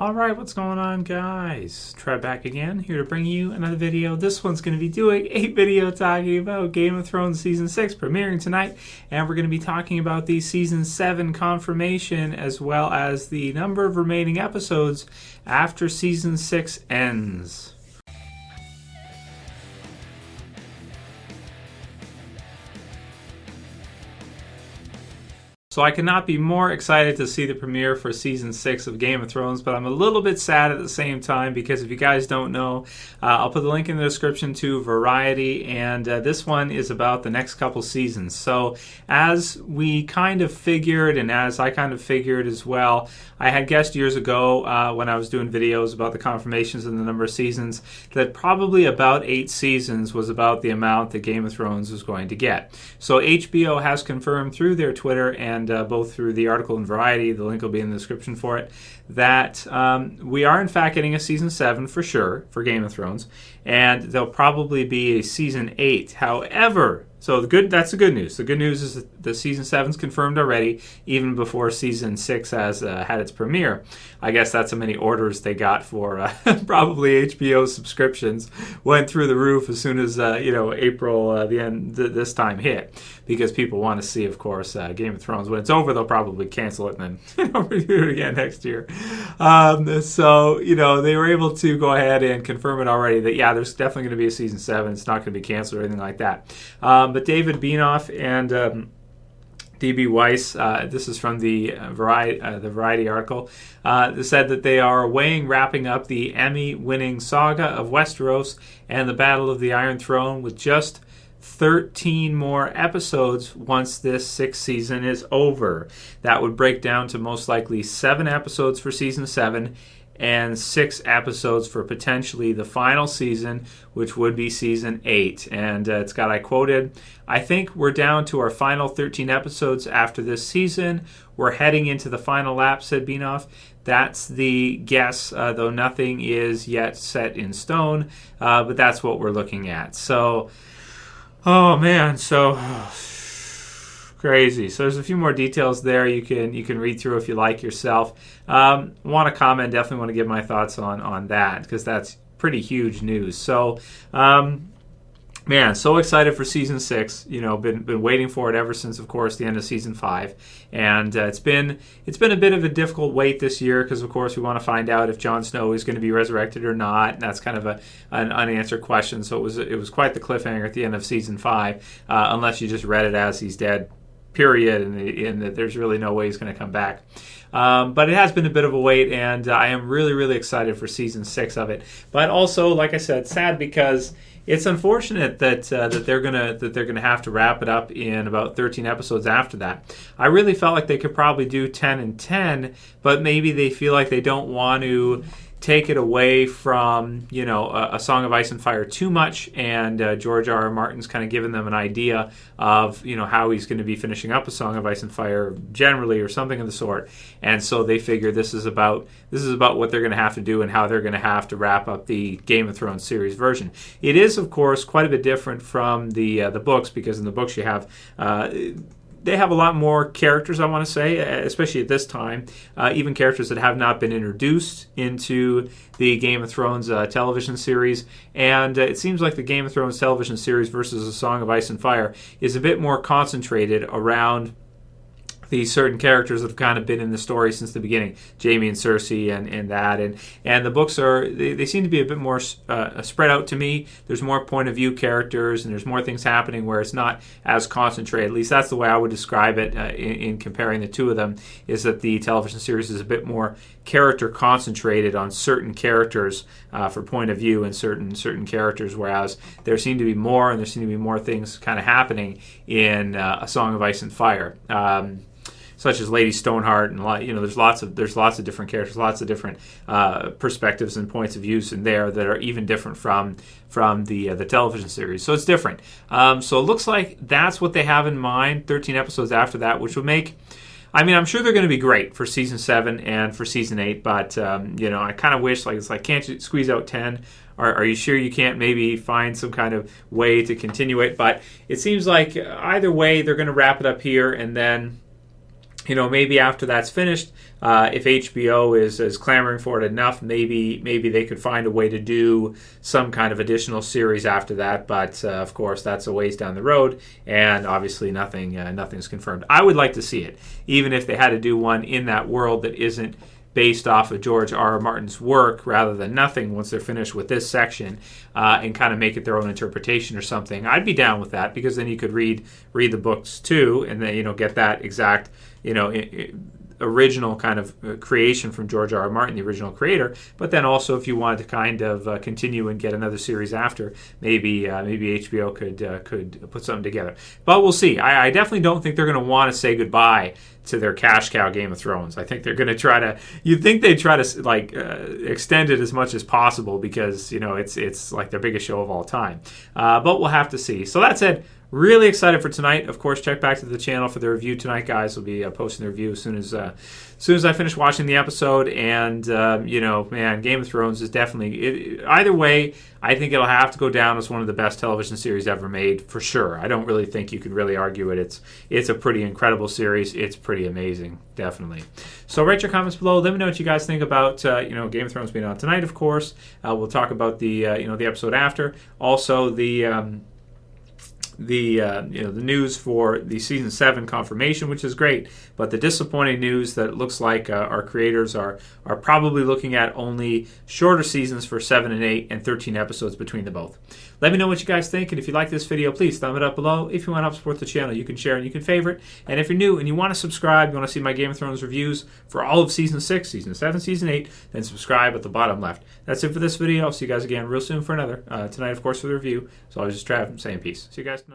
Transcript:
Alright, what's going on, guys? Trev back again, here to bring you another video. This one's going to be doing a video talking about Game of Thrones Season 6 premiering tonight, and we're going to be talking about the Season 7 confirmation as well as the number of remaining episodes after Season 6 ends. So I cannot be more excited to see the premiere for Season 6 of Game of Thrones, but I'm a little bit sad at the same time because if you guys don't know, I'll put the link in the description to Variety, and this one is about the next couple seasons. So as we kind of figured, and as I kind of figured as well, I had guessed years ago when I was doing videos about the confirmations and the number of seasons that probably about 8 seasons was about the amount that Game of Thrones was going to get. So HBO has confirmed through their Twitter and both through the article in Variety, the link will be in the description for it, that we are in fact getting a Season 7 for sure for Game of Thrones, and there'll probably be a Season 8. However, so that's the good news. The good news is that the Season 7's confirmed already, even before Season 6 has had its premiere. I guess that's how many orders they got for probably HBO subscriptions went through the roof as soon as April the end this time hit, because people want to see, of course, Game of Thrones. When it's over, they'll probably cancel it and then review it again next year. So they were able to go ahead and confirm it already that there's definitely going to be a Season 7. It's not going to be canceled or anything like that. But David Benioff and D.B. Weiss, this is from the Variety article, said that they are weighing wrapping up the Emmy-winning saga of Westeros and the Battle of the Iron Throne with just 13 more episodes once this 6th season is over. That would break down to most likely 7 episodes for Season 7 and 6 episodes for potentially the final season, which would be Season 8. And it's got, I quoted, "I think we're down to our final 13 episodes after this season. We're heading into the final lap," said Benioff. That's the guess, though nothing is yet set in stone, but that's what we're looking at. So, oh man, so crazy. So there's a few more details there you can read through if you like yourself. Want to comment, definitely want to give my thoughts on that because that's pretty huge news. So man, so excited for Season 6. Been waiting for it ever since, of course, the end of Season 5. And it's been a bit of a difficult wait this year because, of course, we want to find out if Jon Snow is going to be resurrected or not. And that's kind of an unanswered question. So it was quite the cliffhanger at the end of Season 5, unless you just read it as he's dead, period, and that there's really no way he's going to come back. But it has been a bit of a wait, and I am really, really excited for Season 6 of it. But also, like I said, sad because it's unfortunate that they're gonna have to wrap it up in about 13 episodes after that. I really felt like they could probably do 10 and 10, but maybe they feel like they don't want to take it away from a Song of Ice and Fire too much, and George R.R. Martin's kind of given them an idea of how he's going to be finishing up a Song of Ice and Fire generally or something of the sort, and so they figure this is about what they're going to have to do and how they're going to have to wrap up the Game of Thrones series version. It is, of course, quite a bit different from the books, because in the books you have they have a lot more characters, I want to say, especially at this time, even characters that have not been introduced into the Game of Thrones television series. And it seems like the Game of Thrones television series versus A Song of Ice and Fire is a bit more concentrated around these certain characters that have kind of been in the story since the beginning, Jaime and Cersei and that. And the books they seem to be a bit more spread out to me. There's more point of view characters and there's more things happening where it's not as concentrated. At least that's the way I would describe it in comparing the two of them, is that the television series is a bit more character concentrated on certain characters for point of view and certain characters, whereas there seem to be more, and there seem to be more things kind of happening in A Song of Ice and Fire. Such as Lady Stoneheart, and there's lots of different characters, lots of different perspectives and points of views in there that are even different from the television series. So it's different. So it looks like that's what they have in mind. 13 episodes after that, which would make, I'm sure they're going to be great for Season 7 and for Season 8. But I kind of wish, can't you squeeze out 10? Are you sure you can't maybe find some kind of way to continue it? But it seems like either way, they're going to wrap it up here, and then maybe after that's finished, if HBO is clamoring for it enough, maybe they could find a way to do some kind of additional series after that. But of course, that's a ways down the road, and obviously nothing's confirmed. I would like to see it, even if they had to do one in that world that isn't based off of George R.R. Martin's work rather than nothing once they're finished with this section, and kind of make it their own interpretation or something. I'd be down with that, because then you could read the books too, and then get that exact original kind of creation from George R.R. Martin, the original creator. But then also, if you wanted to kind of continue and get another series after, maybe HBO could put something together. But we'll see. I definitely don't think they're going to want to say goodbye to their cash cow Game of Thrones. I think they're going to try to. You'd think they'd try to extend it as much as possible, because it's like their biggest show of all time. But we'll have to see. So that said, really excited for tonight. Of course, check back to the channel for the review tonight, guys. We'll be posting the review as soon as I finish watching the episode. And man, Game of Thrones is definitely either way. I think it'll have to go down as one of the best television series ever made, for sure. I don't really think you could really argue it. It's a pretty incredible series. It's pretty amazing, definitely. So write your comments below. Let me know what you guys think about Game of Thrones being on tonight. Of course, we'll talk about the episode after. Also the news for the season 7 confirmation, which is great, but the disappointing news that it looks like our creators are probably looking at only shorter seasons for 7 and 8 and 13 episodes between the both. Let me know what you guys think, and if you like this video, please thumb it up below. If you want to help support the channel, you can share and you can favorite. And if you're new and you want to subscribe, you want to see my Game of Thrones reviews for all of season 6, season 7, season 8, then subscribe at the bottom left. That's it for this video. I'll see you guys again real soon for another. Tonight, of course, for the review. As always, it's Trev saying peace. See you guys tonight.